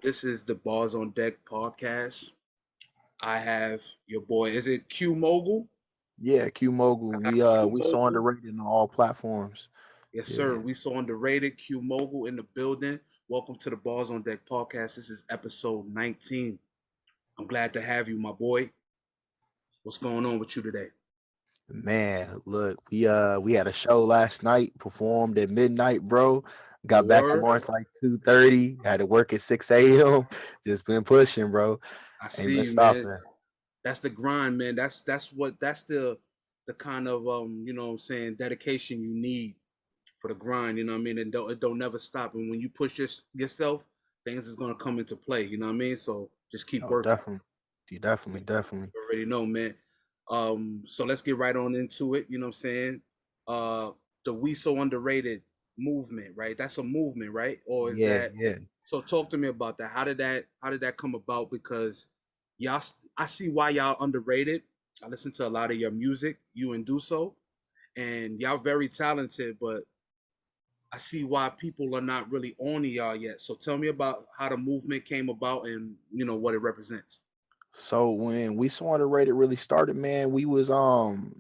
This is the Bars on Deck podcast. I have your boy. Is it Q Mogul? Yeah, Q I Mogul. got We Q we so Mogul. underrated on all platforms. Yes, sir. Yeah, We so underrated. Q Mogul in the building. Welcome to the Bars on Deck podcast. This is episode 19. I'm glad to have you, my boy. What's going on with you today? man. Look, we had a show last night. Performed at midnight, bro. Oh, Got back to word. Lawrence like 2:30. Had to work at 6 a.m. Just been pushing, bro. I Ain't see been you, man. stopping. That's the grind, man. That's the kind of what I'm saying, dedication you need for the grind, you know what I mean? And it don't never stop. And when you push yourself, things is gonna come into play, you know what I mean? So just keep Oh, working. definitely. You definitely. You already know, man. So let's get right on into it, you know what I'm saying? Uh the We So Underrated movement, right? That's a movement, right? Or is Yeah, that yeah. so talk to me about that. How did that come about? Because I see why y'all underrated. I listen to a lot of your music, you and Do So, and y'all very talented, but I see why people are not really on y'all yet. So tell me about how the movement came about and what it represents. So when we saw the Reddit really started, man, we was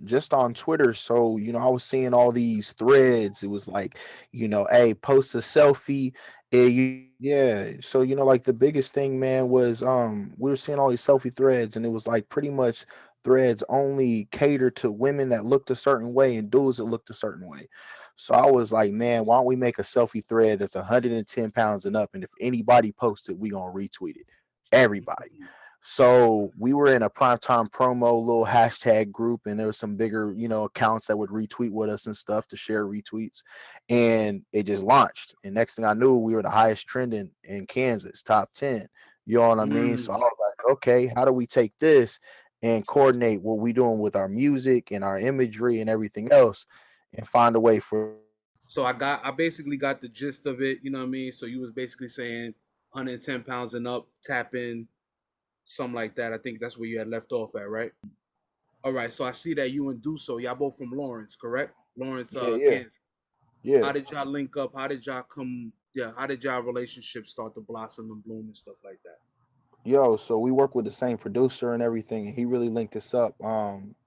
just on Twitter. So, I was seeing all these threads. It was like, hey, post a selfie. Yeah. So, like the biggest thing, man, was we were seeing all these selfie threads, and it was like pretty much threads only cater to women that looked a certain way and dudes that looked a certain way. So I was like, man, why don't we make a selfie thread that's 110 pounds and up? And if anybody posts it, we gonna retweet it. Everybody. So we were in a primetime promo little hashtag group, and there was some bigger, accounts that would retweet with us and stuff to share retweets, and it just launched. And next thing I knew, we were the highest trending in Kansas, top 10. You know what I mean? So I Mm. was like, okay, how do we take this and coordinate what we doing with our music and our imagery and everything else, and find a way for. So I basically got the gist of it, you know what I mean? So you was basically saying 110 pounds and up, tap in, something like that. I think that's where you had left off at, right? All right, so I see that you and Duso, y'all both from Lawrence, correct? Lawrence, Yeah, yeah, Kansas. yeah. How did y'all link up? How did y'all come? Yeah, how did y'all relationship start to blossom and bloom and stuff like that? Yo, so we work with the same producer and everything, and he really linked us up.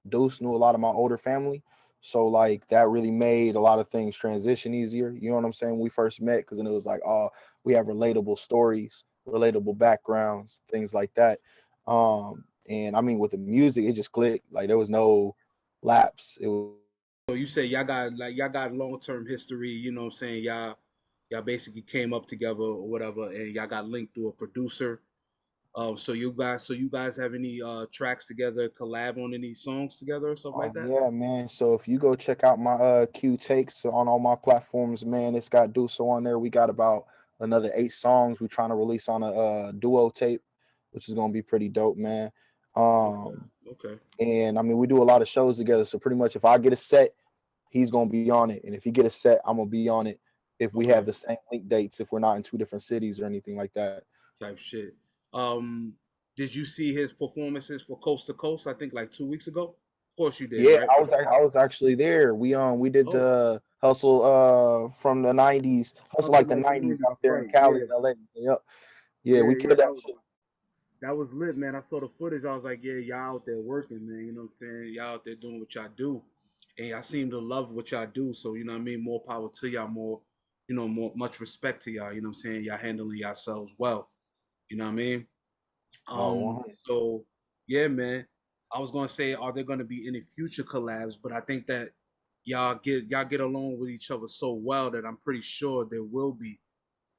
Deuce knew a lot of my older family, so like that really made a lot of things transition easier. You know what I'm saying? When we first met, because then it was like, oh, we have relatable stories, relatable backgrounds, things like that. And I mean, with the music, it just clicked. Like there was no lapse. It was. So you say y'all got long term history, you know what I'm saying? Y'all basically came up together or whatever and y'all got linked through a producer. So you guys have any tracks together, collab on any songs together or stuff Oh like that? yeah, man. So if you go check out my Q takes on all my platforms, man, it's got Duso on there. We got about another 8 songs we're trying to release on a duo tape, which is gonna be pretty dope, man. Okay. Um, Okay. and I mean we do a lot of shows together, so pretty much if I get a set, he's gonna be on it, and if he get a set, I'm gonna be on it. If we have Okay. the same link dates, if we're not in two different cities or anything like that. Type shit. Um, did you see his performances for Coast to Coast? I think like 2 weeks ago. Of course you did, Yeah, right? I was actually there. We did Oh, the hustle from the '90s, hustle hustle like the like the '90s '90s, out there in right? Cali Yeah, and LA. Yep. Yeah, yeah, we yeah. killed that shit. That was lit, man. I saw the footage. I was like, yeah, y'all out there working, man. You know what I'm saying? Y'all out there doing what y'all do, and y'all seem to love what y'all do. So you know what I mean. More power to y'all. More much respect to y'all. You know what I'm saying? Y'all handling yourselves well. You know what I mean? Oh, 100. So yeah, man. I was gonna say, are there gonna be any future collabs? But I think that y'all get along with each other so well that I'm pretty sure there will be.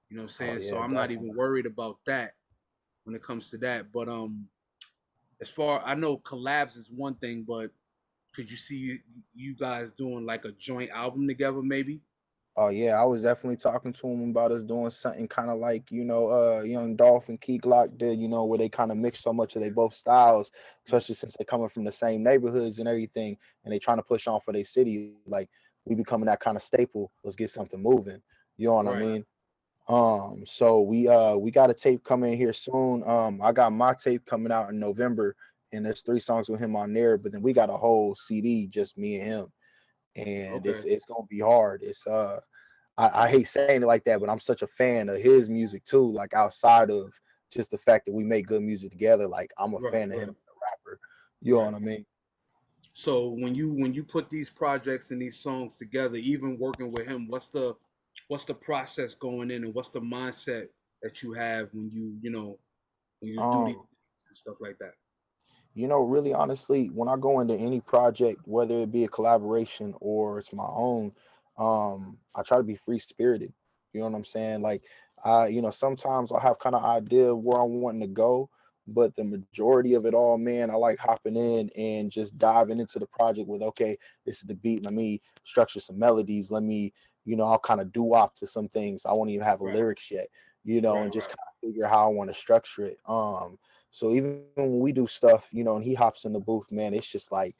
You know what I'm Oh saying? So yeah, I'm not even definitely. worried about that when it comes to that. But as far I know, collabs is one thing, but could you see you guys doing like a joint album together, maybe? Oh yeah, I was definitely talking to him about us doing something kind of like Young Dolph and Key Glock did. Where they kind of mix so much of they both styles, especially since they're coming from the same neighborhoods and everything, and they trying to push on for their city. Like we becoming that kind of staple. Let's get something moving. You know what I Right. mean? So we got a tape coming here soon. I got my tape coming out in November, and there's 3 songs with him on there. But then we got a whole CD just me and him, and it's Okay. it's gonna be hard. I hate saying it like that, but I'm such a fan of his music too. Like outside of just the fact that we make good music together. Like I'm a Right, fan of him right, as a rapper. You know right. what I mean? So when you put these projects and these songs together, even working with him, what's the process going in, and what's the mindset that you have when you do these Um, things and stuff like that? really honestly, when I go into any project, whether it be a collaboration or it's my own, I try to be free spirited. You know what I'm saying? Like sometimes I'll have kind of idea of where I'm wanting to go, but the majority of it all, man, I like hopping in and just diving into the project with, okay, this is the beat. Let me structure some melodies. Let me, I'll kind of do-wop to some things. I won't even have a Right, lyrics yet, and right, just right, kind of figure how I want to structure it. So even when we do stuff, and he hops in the booth, man, it's just like,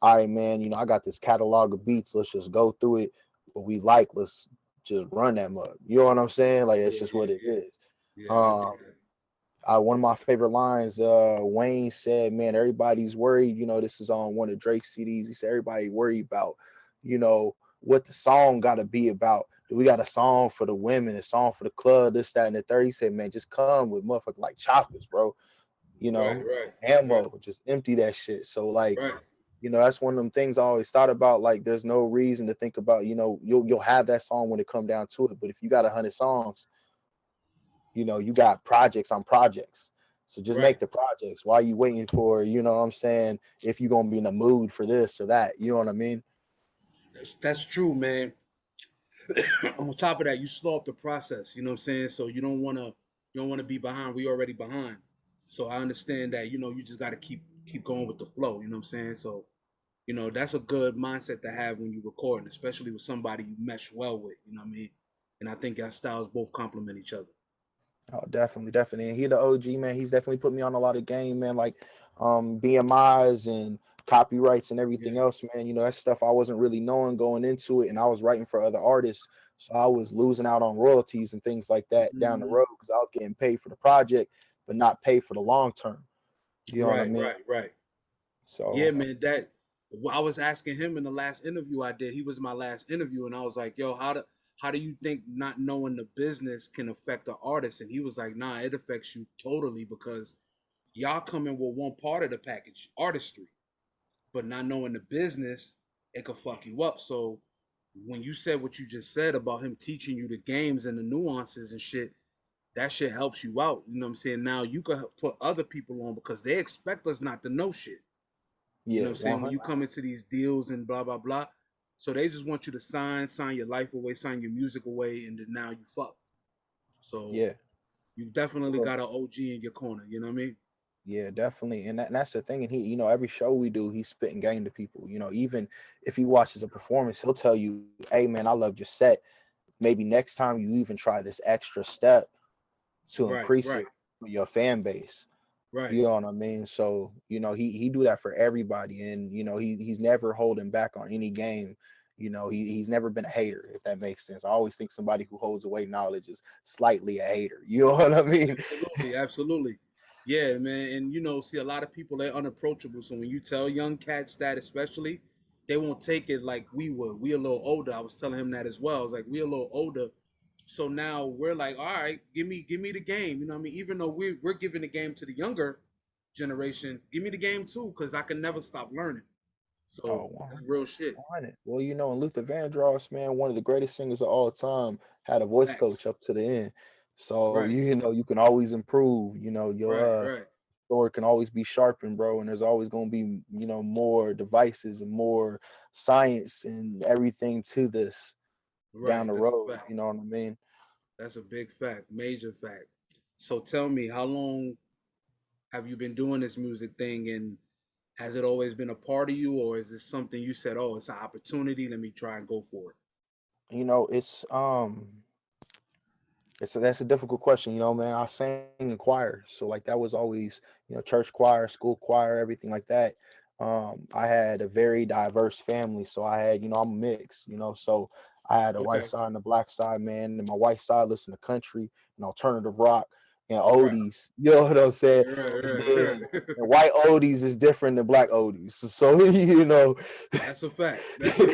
all right, man, I got this catalog of beats. Let's just go through it. What we like, let's just run that mug. You know what I'm saying? Like it's yeah, just yeah, what it yeah, is. yeah. I dig Um, that. one of my favorite lines, Wayne said, man, everybody's worried. This is on one of Drake's CDs. He said, everybody worried about, what the song got to be about. Do we got a song for the women, a song for the club, this, that, and the third? He said, man, just come with motherfucker like choppers, bro. Right, right, right, Ammo, just empty that shit. So like, right. that's one of them things I always thought about. Like, there's no reason to think about, you'll have that song when it come down to it. But if you got 100 songs, you got projects on projects. So just Right. make the projects. Why are you waiting for, what I'm saying, if you're gonna be in the mood for this or that? You know what I mean? That's true, man. On top of that, you slow up the process. You know what I'm saying? So you don't want to be behind. We already behind. So I understand that. You just got to keep going with the flow. You know what I'm saying? So that's a good mindset to have when you're recording, especially with somebody you mesh well with. You know what I mean? And I think our styles both complement each other. Oh, definitely, definitely. And he the OG, man. He's definitely put me on a lot of game, man. Like BMIs and copyrights and Yeah. everything else, man. That stuff I wasn't really knowing going into it, and I was writing for other artists, so I was losing out on royalties and things like that down the Hmm. road because I was getting paid for the project, but not paid for the long term. You know what I Right. mean? Right. Right. Yeah, So, man. I was asking him in the last interview I did. He was my last interview, and I was like, "Yo, how do you think not knowing the business can affect the artist?" And he was like, "Nah, it affects you totally because y'all come in with one part of the package, artistry, but not knowing the business, it could fuck you up." So when you said what you just said about him teaching you the games and the nuances and shit, that shit helps you out. You know what I'm saying? Now you could put other people on because they expect us not to know shit. You know yeah, what I'm saying? When 100. you come into these deals and blah blah blah. So they just want you to sign your life away, sign your music away, and then now you fuck. So Yeah. you definitely got an OG in your corner. You know what I mean? Yeah, definitely. And that's the thing. And he, every show we do, he's spitting game to people. Even if he watches a performance, he'll tell you, hey man, I loved your set. Maybe next time you even try this extra step to Right, increase right, it for your fan base. right, You know what I mean? So, he do that for everybody. And, he's never holding back on any game. He's never been a hater, if that makes sense. I always think somebody who holds away knowledge is slightly a hater. You know what I mean? absolutely, absolutely. Yeah, man. And see, a lot of people they're unapproachable. So when you tell young cats that, especially, they won't take it like we would. We a little older. I was telling him that as well. I was like, we a little older. So now we're like, all right, give me the game. You know what I mean? Even though we're giving the game to the younger generation, give me the game too, because I can never stop learning. So Oh, that's real shit. 100. Well, and Luther Vandross, man, one of the greatest singers of all time, had a voice coach Facts. up to the end. So, Right, you can always improve. Your right, right, sword can always be sharpened, bro. And there's always going to be, more devices and more science and everything to this down right. the That's a road. fact. You know what I mean? That's a big fact, major fact. So tell me, how long have you been doing this music thing, and has it always been a part of you, or is this something you said, "Oh, it's an opportunity, let me try and go for it"? It's that's a difficult question, man. I sang in choir, so like that was always, church choir, school choir, everything like that. I had a very diverse family, so I had, I'm a mix, so I had a white Okay. side and a black side, man, and my white side listened to country and alternative rock, and Right. oldies. You know what I'm saying? Yeah, right, And right, then right. and white oldies is different than black oldies. So you know, That's a fact. That's a and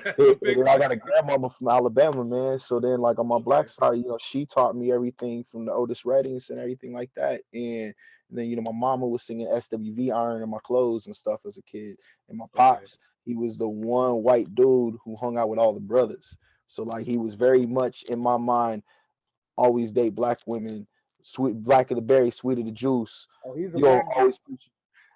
that's a big then I got fact. a grandmama from Alabama, man. So then, like on my black Okay. side, she taught me everything from the Otis Reddings and everything like that. And then, my mama was singing SWV iron in my clothes and stuff as a kid. And my Okay. pops, he was the one white dude who hung out with all the brothers. So like he was very much in my mind, always date black women, sweet black of the berry, sweet of the juice. Oh, he's a black dude. Always preach.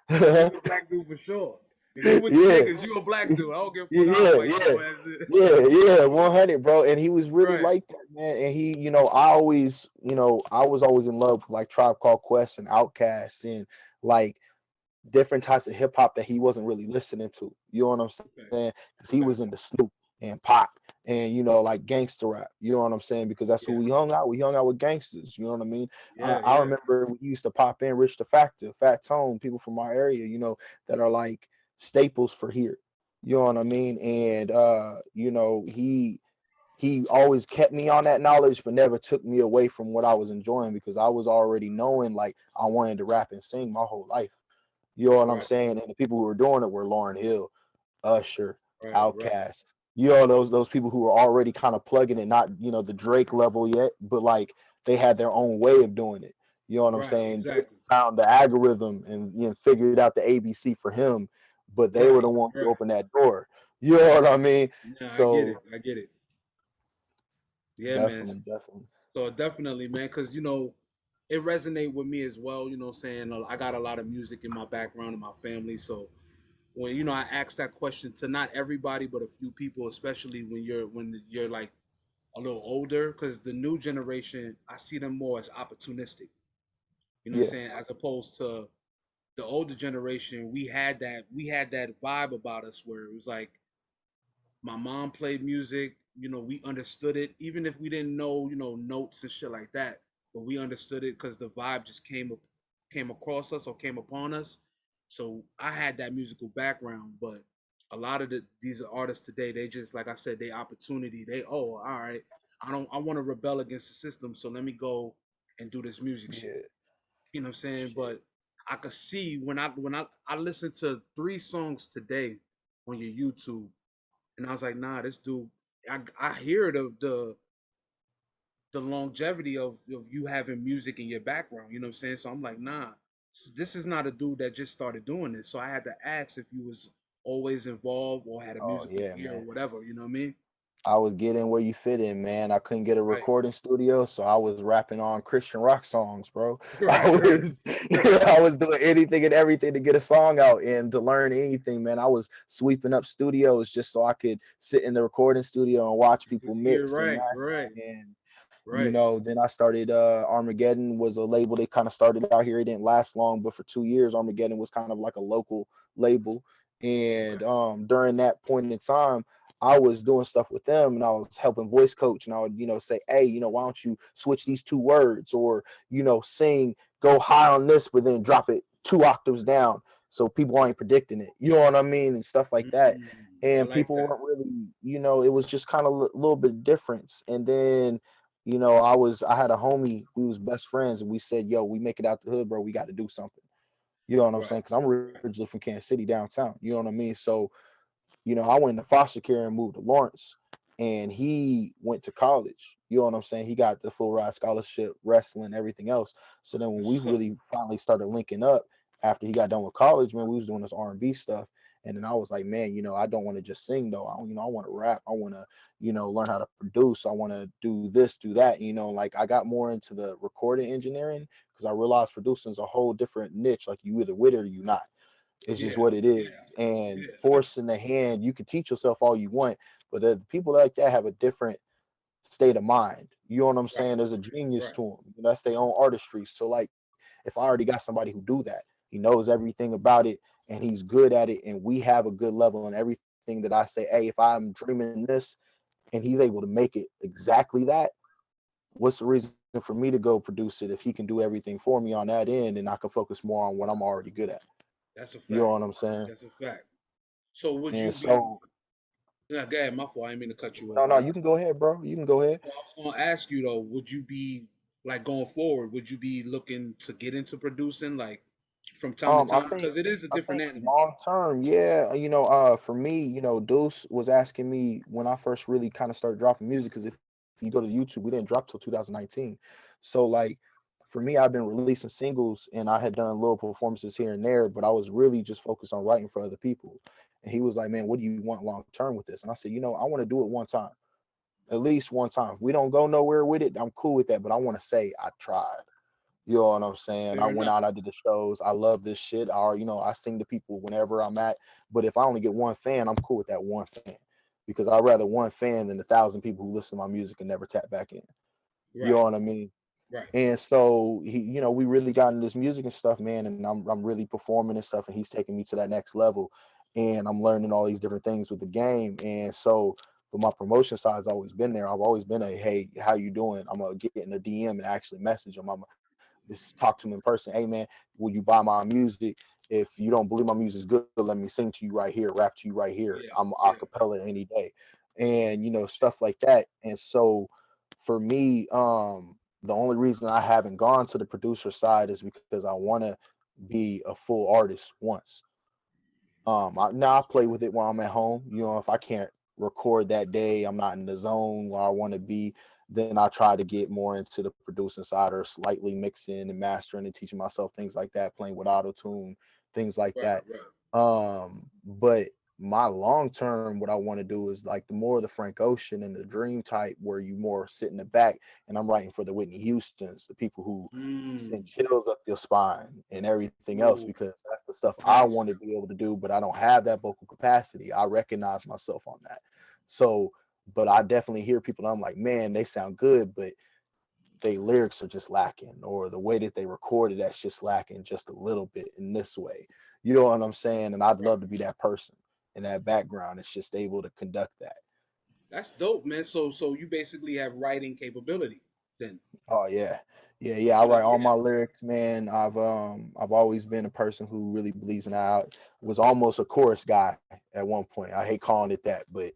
He's Yeah, a black dude for sure. If you with the yeah, niggas, you a black dude. I don't give a fuck how yeah, white yeah, your ass is. yeah, 100, bro. And he was really Right. like that, man. And he, I was always in love with like Tribe Called Quest and Outkast and like different types of hip hop that he wasn't really listening to. You know what I'm saying? Okay. Because he was Okay. into Snoop and Pac and like gangster rap. You know what I'm saying? Because that's who Yeah. we hung out. We hung out with gangsters. You know what I mean? Yeah. I Yeah. remember we used to pop in Rich the Factor, Fat Tone, people from our area. That are like staples for here. You know what I mean? And he always kept me on that knowledge, but never took me away from what I was enjoying because I was already knowing like I wanted to rap and sing my whole life. You know what I'm Right. saying? And the people who were doing it were Lauryn Hill, Usher, Right. Right. Outkast. Those people who were already kind of plugging it, not the Drake level yet, but like they had their own way of doing it. You know what I'm Right. saying? Drake Exactly. found the algorithm and figured out the ABC for him, but they were Right. the ones who Right. opened that door. You know what I mean? Yeah, I get it. So I get it. Yeah, man. definitely, definitely. So definitely, man, because it resonate with me as well. Saying I got a lot of music in my background in my family. So when I asked that question to not everybody, but a few people, especially when you're like a little older, because the new generation, I see them more as opportunistic. You know what I'm Yeah, saying? As opposed to the older generation, we had that vibe about us where it was like my mom played music. We understood it, even if we didn't know, notes and shit like that. But we understood it because the vibe just came across us or came upon us. So I had that musical background, but a lot of these artists today, they just like I said, they opportunity. They all right. I want to rebel against the system, so let me go and do this music shit. yeah, You know what I'm saying? shit. But I could see when I listened to 3 songs today on your YouTube, and I was like, nah, this dude. I hear the longevity of you having music in your background. You know what I'm saying? So I'm like, nah, this is not a dude that just started doing this. So I had to ask if you was always involved or had a Oh musical yeah, ear or man. whatever. You know what I mean? I was getting where you fit in, man. I couldn't get a Right, recording studio, so I was rapping on Christian rock songs, bro. I right, right, was I was doing anything and everything to get a song out and to learn anything, man. I was sweeping up studios just so I could sit in the recording studio and watch people because you're mix and right, master. right, And right. then I started Armageddon was a label that kind of started out here. It didn't last long, but for 2 years, Armageddon was kind of like a local label. And Okay. during that point in time, I was doing stuff with them and I was helping voice coach and I would, say, hey, why don't you switch these 2 words or, sing, go high on this, but then drop it 2 octaves down so people ain't predicting it. You know what I mean? And stuff like that. I And like people that. weren't really, it was just kind of a little bit difference. And then I had a homie, we was best friends, and we said, yo, we make it out the hood, bro. We got to do something. You know what I'm Right, saying? Because I'm right. originally from Kansas City downtown. You know what I mean? So, I went into foster care and moved to Lawrence, and he went to college. You know what I'm saying? He got the full ride scholarship, wrestling, everything else. So then when That's we what's up. really finally started linking up after he got done with college, man, we was doing this R&B stuff. And then I was like, man, I don't want to just sing though. I want to rap. I want to, learn how to produce. I want to do this, do that. Like I got more into the recording engineering because I realized producing is a whole different niche. Like you either with it or you not. It's just Yeah, what it is. yeah, And yeah. forcing the hand, you can teach yourself all you want, but the people like that have a different state of mind. You know what I'm Right, saying? There's a genius right. to them. That's their own artistry. So like, if I already got somebody who do that, he knows everything about it and he's good at it, and we have a good level and everything that I say, hey, if I'm dreaming this and he's able to make it exactly that, what's the reason for me to go produce it if he can do everything for me on that end and I can focus more on what I'm already good at? That's a You know fact. what I'm saying? That's a fact. So would And you be? so, Yeah, go ahead. My fault. I didn't mean to cut you off. no, Go no, ahead. you can go ahead, bro. You can go ahead. So I was gonna ask you though, would you be? like going forward? Would you be looking to get into producing like from time to I time? think Because it is a I different think animal. long term, yeah. For me, Deuce was asking me when I first really kind of started dropping music. Because if you go to YouTube, we didn't drop till 2019. So like, for me, I've been releasing singles and I had done little performances here and there, but I was really just focused on writing for other people. And he was like, "Man, what do you want long term with this?" And I said, "I want to do it one time, at least one time. If we don't go nowhere with it, I'm cool with that. But I want to say I tried." You know what I'm saying? I Fair went enough. out, I did the shows. I love this shit. I sing to people whenever I'm at. But if I only get one fan, I'm cool with that one fan because I'd rather one fan than 1,000 people who listen to my music and never tap back in. You know Right. what I mean? Right. And so we really got into this music and stuff, man. And I'm really performing and stuff, and he's taking me to that next level. And I'm learning all these different things with the game. And so, but my promotion side's always been there. I've always been a, hey, how you doing? I'm gonna get in a DM and actually message him. I'm just talk to him in person. Hey man, will you buy my music? If you don't believe my music's good, let me sing to you right here, rap to you right here. I'm a Yeah. cappella any day, and stuff like that. And so, for me, the only reason I haven't gone to the producer side is because I want to be a full artist once. Now I play with it while I'm at home. If I can't record that day, I'm not in the zone where I want to be, then I try to get more into the producing side or slightly mixing and mastering and teaching myself things like that, playing with auto tune, things like Right. that. Right. But my long term, what I want to do is like the more the Frank Ocean and the Dream type, where you more sit in the back, and I'm writing for the Whitney Houstons, the people who send Mm. chills up your spine and everything else, Ooh. because that's the stuff I want Nice. to be able to do, but I don't have that vocal capacity. I recognize myself on that. So, but I definitely hear people and I'm like, man, they sound good, but they lyrics are just lacking, or the way that they recorded that's just lacking just a little bit in this way. You know what I'm saying? And I'd Right. love to be that person in that background that's just able to conduct that. That's dope, man. So you basically have writing capability then. Oh yeah. Yeah, yeah. I So that write all yeah. my lyrics, man. I've always been a person who really believes in that. I was almost a chorus guy at one point. I hate calling it that, but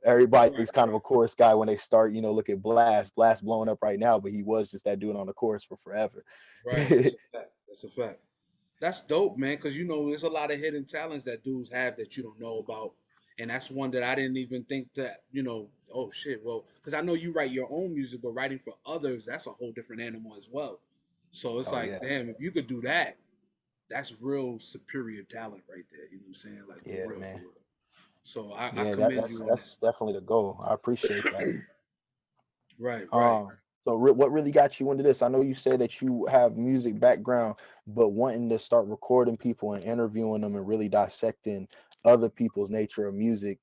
everybody's Right. kind of a Right. chorus guy when they start, look at Blast blowing up right now, but he was just that dude on the chorus for forever. Right. That's a fact. That's a fact. That's dope, man. Because there's a lot of hidden talents that dudes have that you don't know about, and that's one that I didn't even think that. Oh shit. Well, because I know you write your own music, but writing for others, that's a whole different animal as well. So it's Oh like, yeah. damn, if you could do that, that's real superior talent right there. You know what I'm saying? Like for Yeah, real, for man. real. So I Yeah, commend that's you on that's definitely the goal. I appreciate that. that. Right. Right. What really got you into this? I know you said that you have music background, but wanting to start recording people and interviewing them and really dissecting other people's nature of music.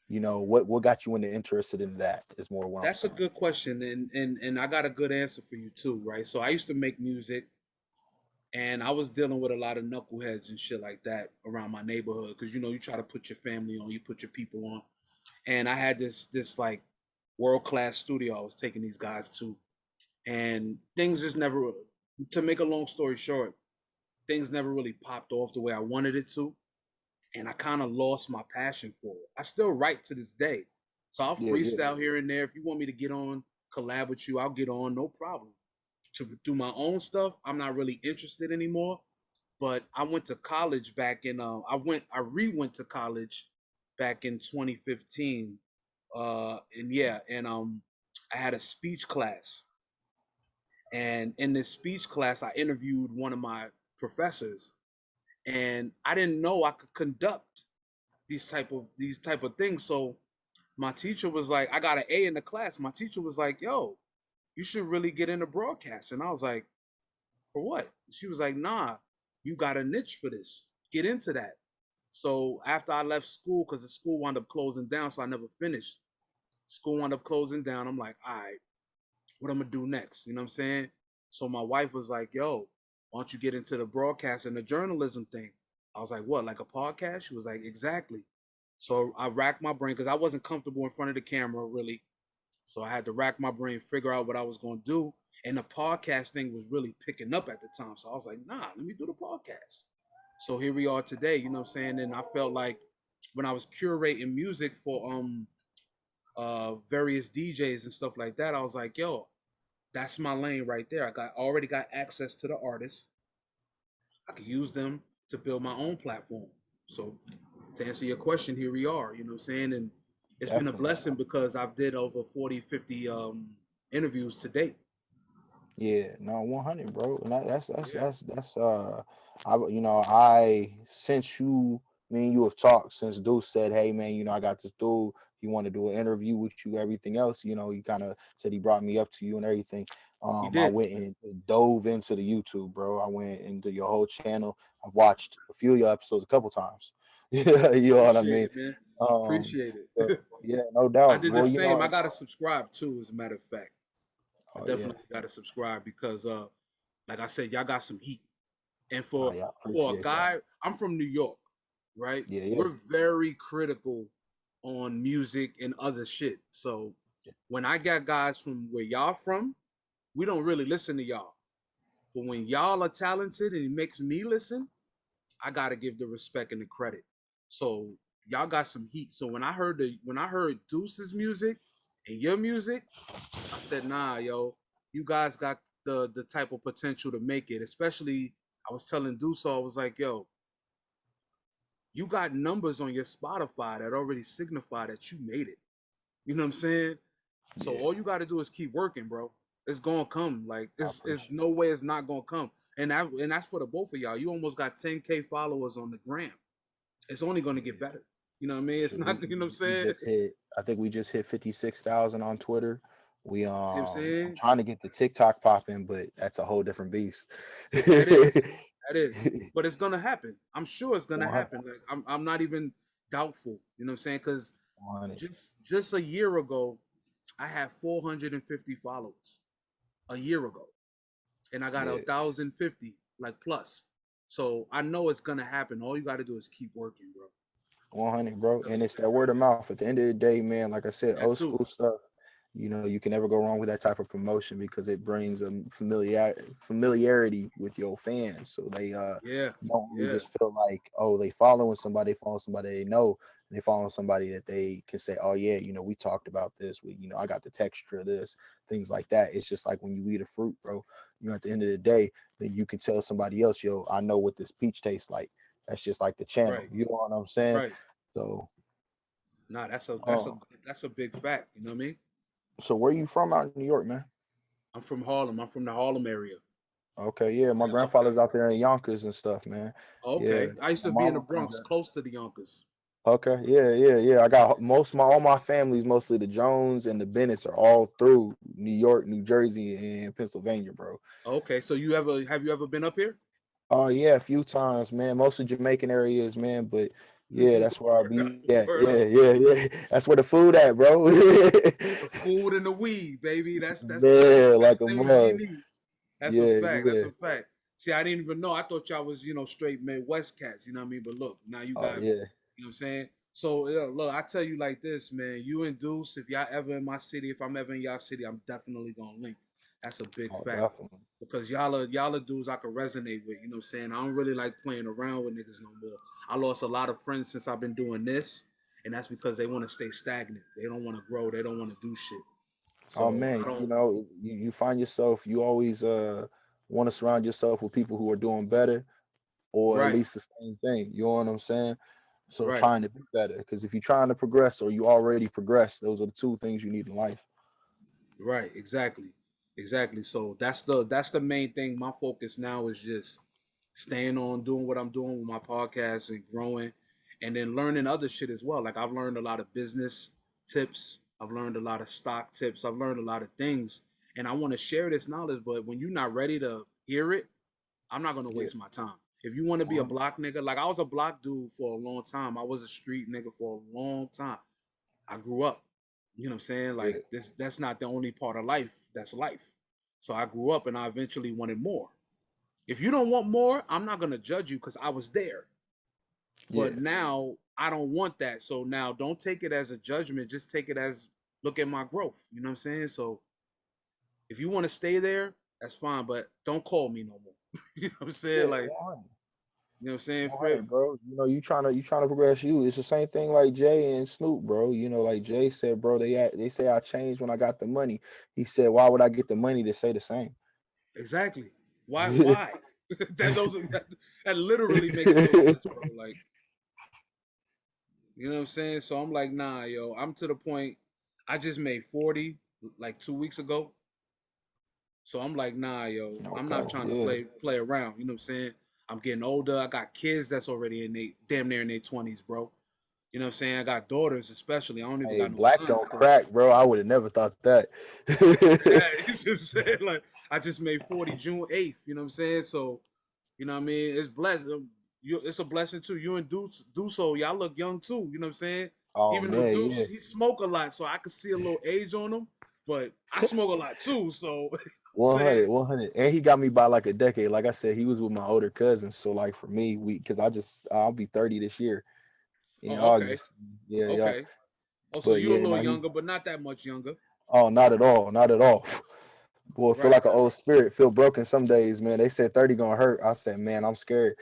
What got you into interested in that is more what I'm That's a saying. good question, and I got a good answer for you too, right? So I used to make music, and I was dealing with a lot of knuckleheads and shit like that around my neighborhood because you try to put your family on, you put your people on, and I had this like world class studio I was taking these guys to, and things just never. To make a long story short, things never really popped off the way I wanted it to, and I kind of lost my passion for it. I still write to this day, so I'll Yeah, yeah, freestyle here and there. If you want me to get on, collab with you, I'll get on, no problem. To do my own stuff, I'm not really interested anymore. But I went to college back in I re-went to college back in 2015. And yeah, and I had a speech class. And in this speech class I interviewed one of my professors, and I didn't know I could conduct these type of things. So my teacher was like, I got an A in the class. My teacher was like, yo, you should really get into broadcast. And I was like, for what? She was like, nah, you got a niche for this. Get into that. So after I left school, because the school wound up closing down, so I never finished. School wound up closing down. I'm like, all right, what I'm gonna do next? You know what I'm saying? So my wife was like, yo, why don't you get into the broadcast and the journalism thing? I was like, what, like a podcast? She was like, exactly. So I racked my brain because I wasn't comfortable in front of the camera really. So I had to rack my brain, figure out what I was going to do. And the podcast thing was really picking up at the time. So I was like, nah, let me do the podcast. So here we are today, you know what I'm saying? And I felt like when I was curating music for various DJs and stuff like that, I was like, yo, That's my lane right there. Already got access to the artists. I can use them to build my own platform. So to answer your question, here we are, you know what I'm saying? And it's been a Definitely. blessing because I've did over 40, 50 interviews to date. Yeah, no, 100, bro. And Yeah, I since me and you have talked since Deuce said, hey man, I got this dude. He want to do an interview with you, everything else. He kind of said he brought me up to you and everything. he I did. went and dove into the YouTube, bro. I went into your whole channel. I've watched a few of your episodes a couple times. Yeah, you know what I Appreciate mean. it, man. Um, Appreciate so, it. yeah, no I doubt. did the Well, same. I gotta subscribe too, as a matter of fact. I oh yeah, definitely gotta subscribe because like I said, y'all got some heat. And oh for yeah, I for a appreciate that. guy, I'm from New York, right? Yeah, yeah, We're very critical on music and other shit. So when I got guys from where y'all from, we don't really listen to y'all. But when y'all are talented and it makes me listen, I gotta give the respect and the credit. So y'all got some heat. So when I heard Deuce's music and your music, I said, nah, yo, you guys got the type of potential to make it. Especially, I was telling Deuce, I was like, yo, you got numbers on your Spotify that already signify that you made it. You know what I'm saying? So yeah. all you got to do is keep working, bro. It's gonna come. Like I it's appreciate no way it's not gonna come. And that's for the both of y'all. You almost got 10K followers on the gram. It's only gonna it. get better. You know what I mean? It's Shoot, not. You know what I'm we saying? just hit. I think we just hit 56,000 on Twitter. We See what I'm I'm saying? trying to get the TikTok popping, but that's a whole different beast. That is. That is. But it's gonna happen. I'm sure it's gonna 100, happen. Like I'm not even doubtful. You know what I'm saying? Because 100. just a year ago, I had 450 followers. A year ago, and I got Yeah, 1,050 like plus. So I know it's gonna happen. All you got to do is keep working, bro. 100, bro. Really. And it's that word of mouth. At the end of the day, man, like I said, That old too. school stuff. You can never go wrong with that type of promotion because it brings a familiarity with your fans. So they Yeah. don't really Yeah. just feel like, oh, they follow somebody they know. They follow somebody that they can say, oh yeah, we talked about this. I got the texture of this, things like that. It's just like when you eat a fruit, bro. At the end of the day, then you can tell somebody else, yo, I know what this peach tastes like. That's just like the channel. Right. You know what I'm saying? Right. So, Nah, uh, that's a big fact. You know what I mean? so where you from out in New York, man? I'm from Harlem. I'm from the Harlem area. Okay, yeah, my Yeah, uptown. grandfather's out there in Yonkers and stuff, man. Yeah, Okay. I used my to be in the mama from Bronx, there. close to the Yonkers. Okay, yeah, yeah, yeah. I Yeah. got all my families, mostly the Jones and the Bennetts, are all through New York, New Jersey, and Pennsylvania, bro. Okay. So you ever been up here? Oh yeah, a few times, man. Mostly Jamaican areas, man. But yeah, that's where I Word be up. at. Yeah, Word up. yeah, yeah. That's where the food at, bro. The food and the weed, baby. That's the two Yeah, like best a things you mug. need. That's a Yeah, fact. That's yeah. a fact. See, I didn't even know. I thought y'all was, straight Midwest cats. You know what I mean? But look, now you Oh got, yeah, you know what I'm saying? So yeah, look, I tell you like this, man. You and Deuce, if y'all ever in my city, if I'm ever in y'all city, I'm definitely gonna link. That's a big oh fact. definitely. Because y'all are dudes I could resonate with. You know what I'm saying? I don't really like playing around with niggas no more. I lost a lot of friends since I've been doing this, and that's because they want to stay stagnant. They don't want to grow. They don't want to do shit. Oh So I man, don't. you find yourself, you always want to surround yourself with people who are doing better or at Right, least the same thing. You know what I'm saying? So right. trying to be better, because if you're trying to progress or you already progress, those are the two things you need in life. Right, exactly. Exactly. So that's the main thing. My focus now is just staying on doing what I'm doing with my podcast and growing and then learning other shit as well. Like I've learned a lot of business tips, I've learned a lot of stock tips, I've learned a lot of things and I want to share this knowledge, but when you're not ready to hear it, I'm not going to Yeah. waste my time. If you want to be a 100. block nigga, like I was a block dude for a long time. I was a street nigga for a long time. I grew up. You know what I'm saying? Yeah. Like this that's not the only part of life that's life. So I grew up and I eventually wanted more. If you don't want more, I'm not gonna judge you because I was there. But Yeah. now I don't want that. So now don't take it as a judgment. Just take it as look at my growth. You know what I'm saying? So if you want to stay there, that's fine. But don't call me no more. You know what I'm saying? Yeah. Like 100. You know what I'm saying, Fifth? 100, bro. You know, you trying to progress. It's the same thing like Jay and Snoop, bro. You know, like Jay said, bro. They say I changed when I got the money. He said, why would I get the money to say the same? Exactly. Why? Why? That literally makes no sense, bro. Like, you know what I'm saying? So I'm like, nah, yo. I'm to the point. I just made 40 like 2 weeks ago. So I'm like, nah, yo. I'm not Okay, trying to yeah. play around. You know what I'm saying? I'm getting older. I got kids that's already in they damn near in their 20s, bro. You know what I'm saying? I got daughters, especially. I don't even Hey, got no black sons. don't So crack, bro. I would have never thought that. yeah, you know what I'm saying? Like I just made 40 June 8th. You know what I'm saying? So you know what I mean? It's blessed. It's a blessing too. You and do so. Y'all look young too. You know what I'm saying? Oh Even though man, Deuce yeah. he smoke a lot, so I could see a little age on him. But I smoke a lot too, so One saying hundred, 100, and he got me by like a decade. Like I said, he was with my older cousins. So like for me, because I'll be 30 this year in oh okay, August. Yeah, yeah. okay. Oh, so But you're a yeah, little now he. younger, but not that much younger, Oh, not at all, not at all. Boy, feel right? like an old spirit. Feel broken some days, man. They said 30 gonna hurt. I said, man, I'm scared.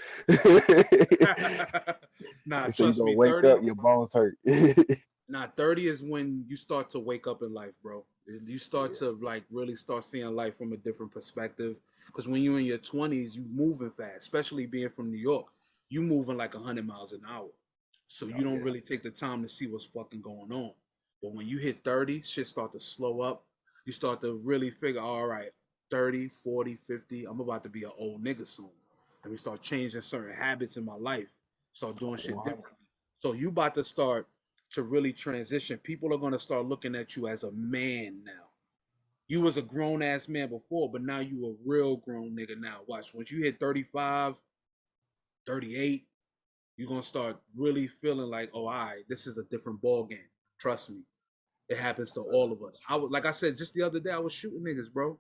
Nah, They said you trust gonna me, wake up, 30. your bones hurt. Nah, 30 is when you start to wake up in life, bro. You start Yeah, to like really start seeing life from a different perspective. Because when you're in your 20s, you moving fast, especially being from New York. You moving like 100 miles an hour. So you oh don't yeah, really take the time to see what's fucking going on. But when you hit 30, shit start to slow up. You start to really figure, all right, 30, 40, 50, I'm about to be an old nigga soon. And we start changing certain habits in my life. Start doing shit 100. differently. So you about to start to really transition. People are going to start looking at you as a man now. You was a grown ass man before, but now you a real grown nigga now. Watch, once you hit 35, 38, you're going to start really feeling like, oh, all right, this is a different ball game. Trust me. It happens to all of us. Like I said, just the other day, I was shooting niggas, bro.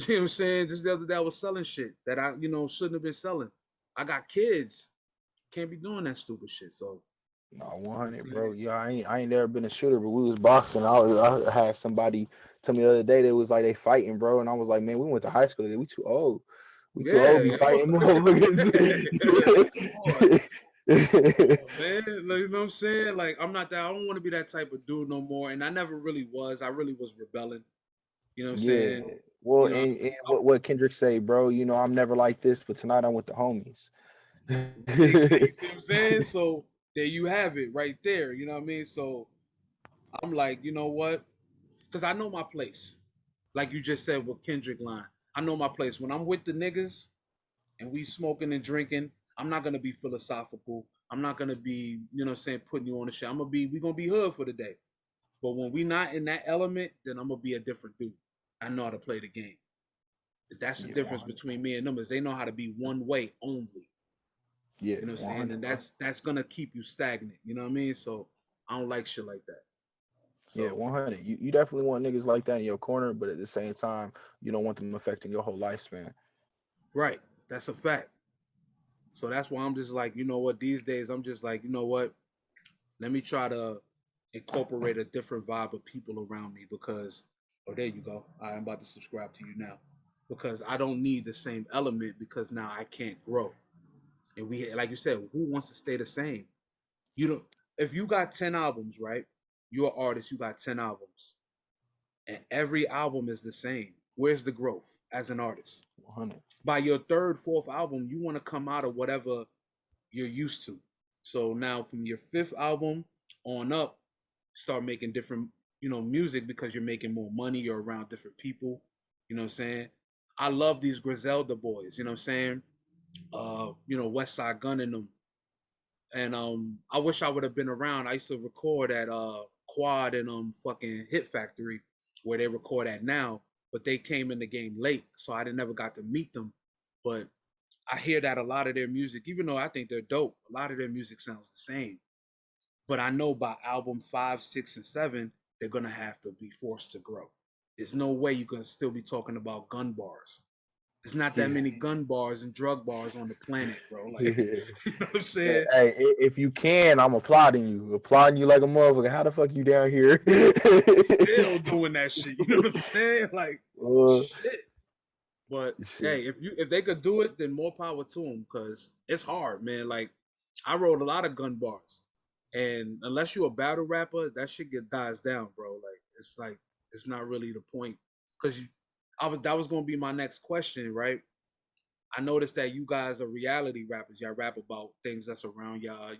You know what I'm saying? Just the other day, I was selling shit that I, shouldn't have been selling. I got kids. Can't be doing that stupid shit. So, No, you know what 100, I'm saying? bro. Yeah, I ain't never been a shooter, but we was boxing. I had somebody tell me the other day that was like they fighting, bro, and I was like, man, we went to high school together. We too old. We too old Yeah, to be yo. fighting motherfuckers. Like, come on. Come on, man. Like, you know what I'm saying? Like, I'm not that, I don't want to be that type of dude no more. And I never really was. I really was rebelling. You know what I'm Yeah. saying? Well, You know, and what Kendrick say, bro? You know, I'm never like this, but tonight I'm with the homies. you see what I'm saying? So there you have it right there. You know what I mean? So I'm like, you know what? Because I know my place. Like you just said with Kendrick line. I know my place. When I'm with the niggas and we smoking and drinking, I'm not gonna be philosophical. I'm not gonna be, what I'm saying, putting you on the shit. We gonna be hood for the day. But when we not in that element, then I'm gonna be a different dude. I know how to play the game. That's the Yeah, difference 100. between me and them is they know how to be one way only. Yeah, You know what I'm saying? 100, And bro. that's gonna keep you stagnant. You know what I mean? So I don't like shit like that. Yeah, So 100. You definitely want niggas like that in your corner, but at the same time, you don't want them affecting your whole lifespan. right, that's a fact. So that's why I'm just like, you know what? These days I'm just like, you know what? Let me try to incorporate a different vibe of people around me because, oh, there you go. I'm about to subscribe to you now because I don't need the same element because now I can't grow. And we, like you said, who wants to stay the same? You don't. If you got 10 albums, right? You're an artist. You got 10 albums, and every album is the same. Where's the growth as an artist? 100. By your third, fourth album, you want to come out of whatever you're used to. So now from your fifth album on up, start making different, music because you're making more money, you're around different people. You know what I'm saying? I love these Griselda boys, you know what I'm saying? West Side Gun and them. And I wish I would have been around. I used to record at Quad and fucking Hit Factory where they record at now, but they came in the game late, so I didn't never got to meet them. But I hear that a lot of their music, even though I think they're dope, a lot of their music sounds the same. But I know by album 5, 6, and 7, they're gonna have to be forced to grow. There's no way you can still be talking about gun bars. There's not that Yeah. many gun bars and drug bars on the planet, bro. Like, Yeah. you know what I'm Man, saying? hey, if you can, I'm applauding you like a motherfucker. How the fuck you down here? Still doing that shit. You know what I'm saying? Like, uh, shit. But Shit. hey, if they could do it, then more power to them, because it's hard, man. Like I wrote a lot of gun bars, and unless you're a battle rapper, that shit get dies down, bro. Like it's not really the point. Because I was that was gonna be my next question, right? I noticed that you guys are reality rappers. Y'all rap about things that's around y'all,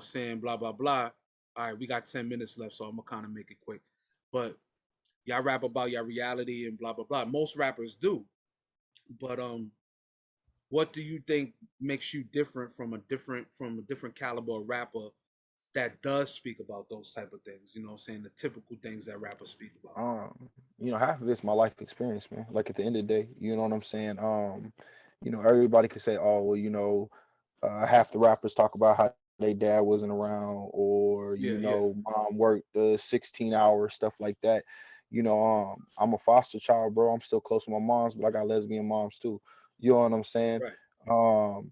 saying blah blah blah. All right, we got 10 minutes left, so I'm gonna kind of make it quick. But y'all rap about your reality and blah blah blah. Most rappers do, but what do you think makes you different caliber of rapper that does speak about those type of things? You know, what I'm saying the typical things that rappers speak about. Half of it's my life experience, man. Like at the end of the day, you know what I'm saying? Everybody could say, oh, well, half the rappers talk about how their dad wasn't around, or Yeah, yeah, mom worked 16 hours, stuff like that. I'm a foster child, bro. I'm still close with my moms, but I got lesbian moms too. You know what I'm saying? right. Um,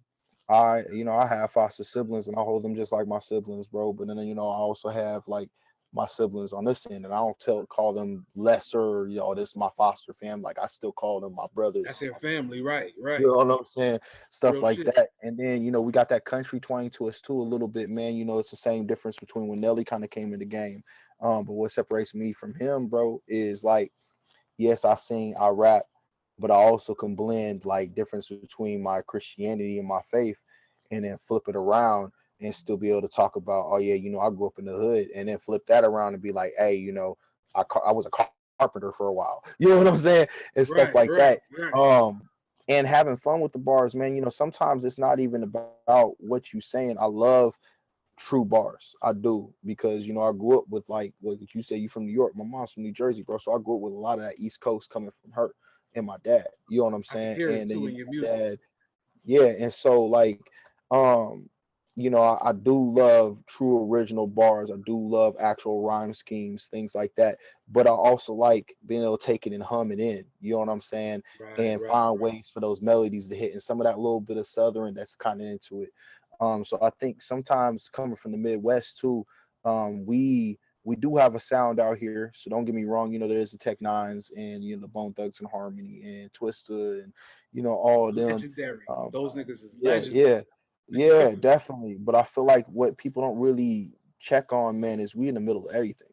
I have foster siblings, and I hold them just like my siblings, bro. But then, I also have like my siblings on this end, and I don't call them lesser. This is my foster fam. Like I still call them my That's brothers, their my sisters. family, right, You right. know what I'm saying? Stuff Real like shit. that. And then, we got that country twang to us too a little bit, man. It's the same difference between when Nelly kind of came in the game. But what separates me from him, bro, is like, yes, I sing, I rap, but I also can blend like difference between my Christianity and my faith, and then flip it around and still be able to talk about, oh yeah, I grew up in the hood, and then flip that around and be like, hey, I was a carpenter for a while. You know what I'm saying? And stuff like Right, that. right, right. And having fun with the bars, man. Sometimes it's not even about what you saying. I love true bars. I do, because I grew up with, like what you say, you from New York. My mom's from New Jersey, bro. So I grew up with a lot of that East Coast coming from her and my dad. You know what I'm I can saying? hear it And then too in your my music. dad, yeah. And so like, um, I do love true original bars. I do love actual rhyme schemes, things like that. But I also like being able to take it and hum it in. You know what I'm saying? Right, And right, find right. ways for those melodies to hit, and some of that little bit of southern that's kind of into it. So I think sometimes coming from the Midwest too, we do have a sound out here. So don't get me wrong. There's the Tech Nines, and the Bone Thugs and Harmony, and Twista, and all of them. Legendary. Um, Those niggas is yeah, legendary. yeah, yeah, definitely. But I feel like what people don't really check on, man, is we in the middle of everything.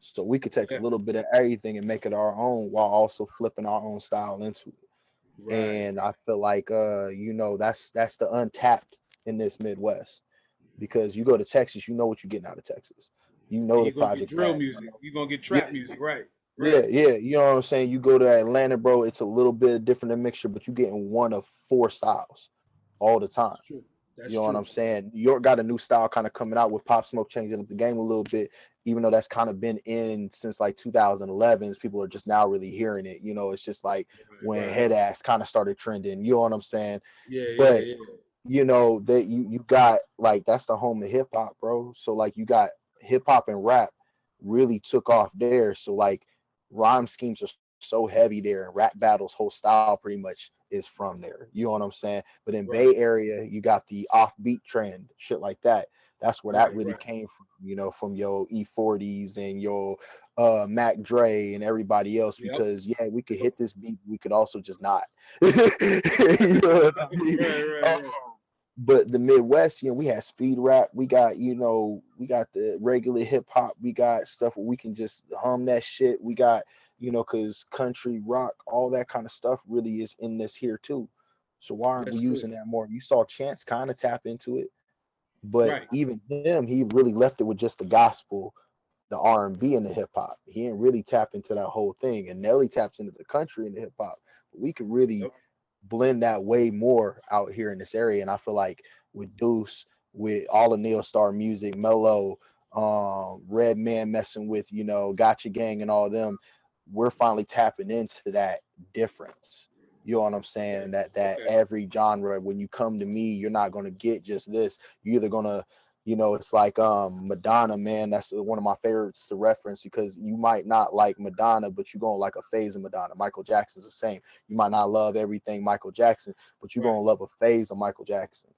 So we could take a Yeah, little bit of everything and make it our own, while also flipping our own style into it. right, And I right. feel like that's the untapped in this Midwest, because you go to Texas, you know what you're getting out of Texas. You And know the you're gonna get Project drill Bad. music. You're gonna get Yeah, trap music, right, yeah, right. yeah. You know what I'm saying? You go to Atlanta, bro, it's a little bit different in mixture, but you getting one of four styles all the time. That's true. That's You know what I'm true. saying? New York got a new style kind of coming out with Pop Smoke changing up the game a little bit, even though that's kind of been in since like 2011s. People are just now really hearing it. It's just like Right, when right. Head Ass kind of started trending. You know what I'm saying? Yeah, yeah, But yeah. that you got, like, that's the home of hip hop, bro. So like you got hip hop and rap really took off there. So like rhyme schemes are so heavy there, and rap battles whole style pretty much is from there. You know what I'm saying? But in Bay Right, Area, you got the offbeat trend, shit like that. That's where that right, really right. came from, from your E40s and your Mac Dre and everybody else. Yep. Because yeah, we could Yep. hit this beat, we could also just not. You know what I mean? Right, right, Um, right. but the Midwest, we had speed rap. We got, we got the regular hip hop. We got stuff where we can just hum that shit. We got, because country, rock, all that kind of stuff really is in this here too. So why aren't That's we true. using that more? You saw Chance kind of tap into it, but Right. even him, he really left it with just the gospel, the R&B, and the hip hop. He didn't really tap into that whole thing. And Nelly taps into the country and the hip hop. But we could really Yep. blend that way more out here in this area. And I feel like with Deuce, with all the Neo Star music, Mellow, Red Man messing with, Gotcha Gang and all them, we're finally tapping into that difference. You know what I'm saying? Okay. That Okay. every genre, when you come to me, you're not gonna get just this. You're either gonna, it's like Madonna, man. That's one of my favorites to reference, because you might not like Madonna, but you're gonna like a phase of Madonna. Michael Jackson's the same. You might not love everything Michael Jackson, but you're Right. gonna love a phase of Michael Jackson.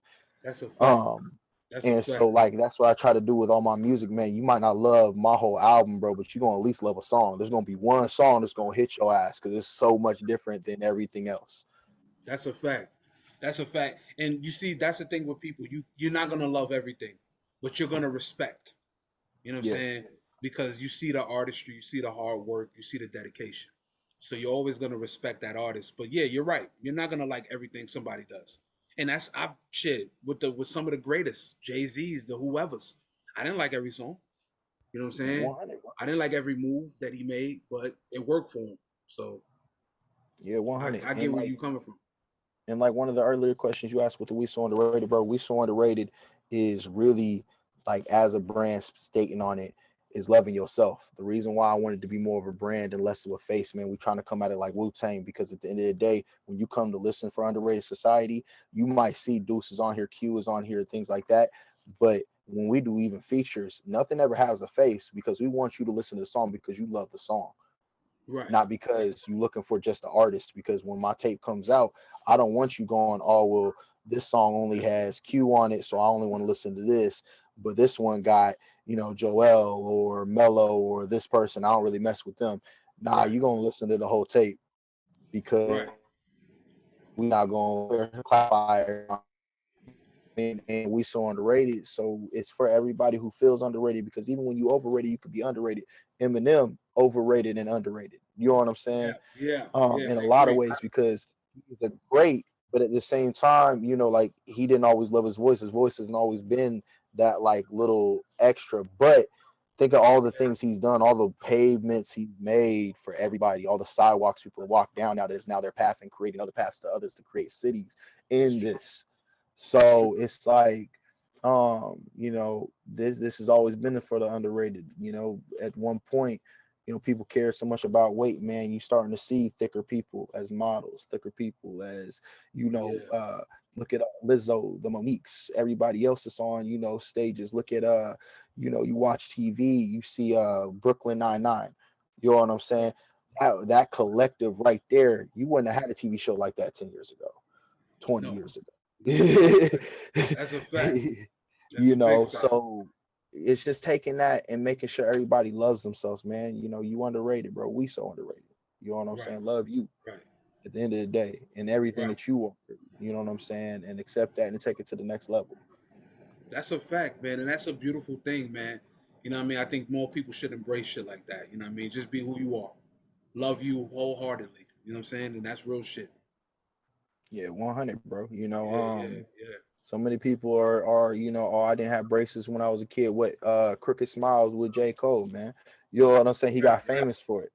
That's a fact. Um, That's a And so fact. like that's what I try to do with all my music, man. You might not love my whole album, bro, but you're gonna at least love a song. There's gonna be one song that's gonna hit your ass because it's so much different than everything else. That's a fact. That's a fact. And you see, that's the thing with people. You're not gonna love everything, but you're gonna respect. You know what I'm Yeah, saying? Because you see the artistry, you see the hard work, you see the dedication. So you're always gonna respect that artist. But yeah, you're right. You're not gonna like everything somebody does. And that's I shit with some of the greatest Jay Z's, the whoever's. I didn't like every song. You know what I'm man, saying? 100. I didn't like every move that he made, but it worked for him. So Yeah, 100. I get where you coming from. And like one of the earlier questions you asked with the We So Underrated, bro, We So Underrated is really like as a brand stating on it is loving yourself. The reason why I wanted to be more of a brand and less of a face, man, we trying to come at it like Wu Tang because at the end of the day, when you come to listen for Underrated Society, you might see Deuce is on here, Q is on here, things like that. But when we do even features, nothing ever has a face because we want you to listen to the song because you love the song, Right. not because you looking for just the artist. Because when my tape comes out, I don't want you going, oh well, this song only has Q on it, so I only want to listen to this. But this one got, Joel or Mello or this person. I don't really mess with them. Nah, Right. you gonna listen to the whole tape Right. because we not gonna clap. And we so underrated. So it's for everybody who feels underrated because even when you overrated, you could be underrated. Eminem overrated and underrated. You know what I'm Yeah. saying? Yeah. Yeah. In a I lot of agree. ways because he was a great, but at the same time, like he didn't always love his voice. His voice hasn't always been that like little extra. But think of all the things he's done, all the pavements he made for everybody, all the sidewalks people walk down now that is now their path and creating other paths to others to create cities It's in true. this. It's true. So it's like, this has always been for the underrated. At one point, people care so much about weight, man. You starting to see thicker people as models, thicker people as, you know, Yeah. uh, look at Lizzo, the Moniques, everybody else that's on, stages. Look at you watch TV, you see Brooklyn Nine-Nine. You know what I'm saying? That collective right there, you wouldn't have had a TV show like that 10 years ago, 20 No. years ago. No. That's a fact. That's a big fact. So it's just taking that and making sure everybody loves themselves, man. You underrated, bro. We so underrated. You know what I'm Right. saying? Love you Right. at the end of the day and everything Right. that you want. You know what I'm saying? And accept that and take it to the next level. That's a fact, man, and that's a beautiful thing, man. You know what I mean? I think more people should embrace shit like that. You know what I mean? Just be who you are. Love you wholeheartedly. You know what I'm saying? And that's real shit. Yeah, 100, bro. Yeah, yeah, yeah. So many people are oh, I didn't have braces when I was a kid. What Crooked Smiles with J. Cole, man. You know what I'm saying? He Right, got right, famous for it.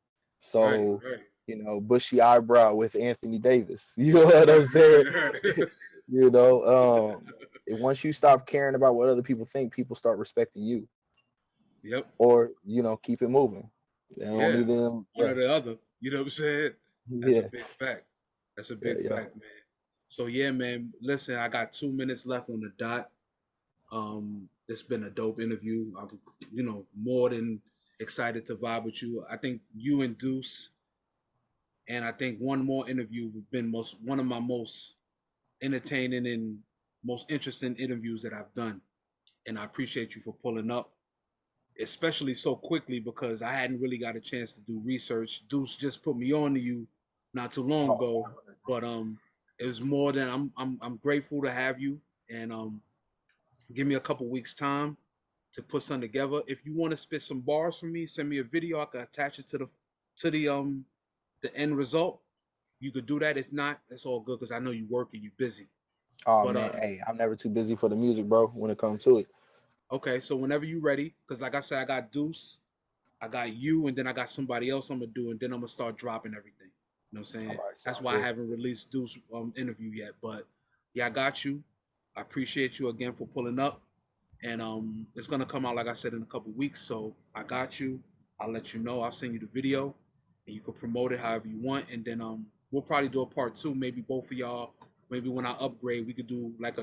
right, So, right, bushy eyebrow with Anthony Davis. You know what I'm right, saying? right, right. you know, and once you stop caring about what other people think, people start respecting you. Yep. Or, keep it moving. They don't Yeah. even One yeah. or the other. You know what I'm saying? That's a Yeah. big fact. That's a Yeah, big yeah. fact, man. So yeah, man. Listen, I got 2 minutes left on the dot. It's been a dope interview. I'm, more than excited to vibe with you. I think you and Deuce, and I think one more interview have been one of my most entertaining and most interesting interviews that I've done. And I appreciate you for pulling up, especially so quickly because I hadn't really got a chance to do research. Deuce just put me on to you not too long Oh, ago, but it was more than I'm grateful to have you, and give me a couple weeks time to put something together. If you want to spit some bars for me, send me a video. I can attach it to the end result. You could do that. If not, it's all good because I know you work and you busy. oh But man, hey, I'm never too busy for the music, bro, when it comes to it. okay, so whenever you ready, because like I said, I got Deuce, I got you, and then I got somebody else I'm gonna do, and then I'm gonna start dropping everything. You know what I'm All saying? right, That's sound why I good. haven't released Deuce interview yet. But yeah, I got you. I appreciate you again for pulling up. And it's gonna come out like I said in a couple weeks. So I got you. I'll let you know. I'll send you the video, and you can promote it however you want. And then we'll probably do a part two. Maybe both of y'all. Maybe when I upgrade, we could do like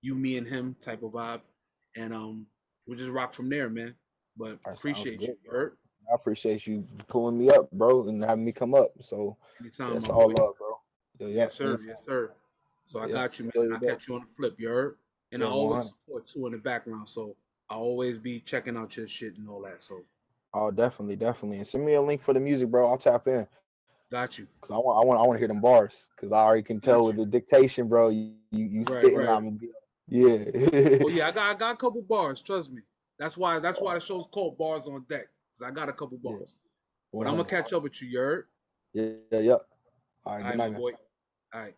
you, me, and him type of vibe, and we'll just rock from there, man. But All right, sounds appreciate you. good, You bro. heard? I appreciate you pulling me up, bro, and having me come up. So Anytime, that's my all boy. love, bro. Yeah, yeah. Yes, sir. Anytime. Yes, sir. So Yeah, I yeah. got you, man, Enjoy and your I'll day. catch you on the flip. You heard? and I Yeah, always 100. support too in the background. So I always be checking out your shit and all that. So Oh, definitely, definitely. And send me a link for the music, bro. I'll tap in got you, because I want to hear them bars because I already can tell got with you. the dictation, bro. You Right, spitting right. like yeah. Oh yeah, I got a couple bars. Trust me. That's why the show's called Bars on Deck. Cause I got a couple Yeah, bars. But I'm gonna 100. catch up with you. You heard? Yeah, yeah, yeah. All right, All good right, my night, man. boy. All right.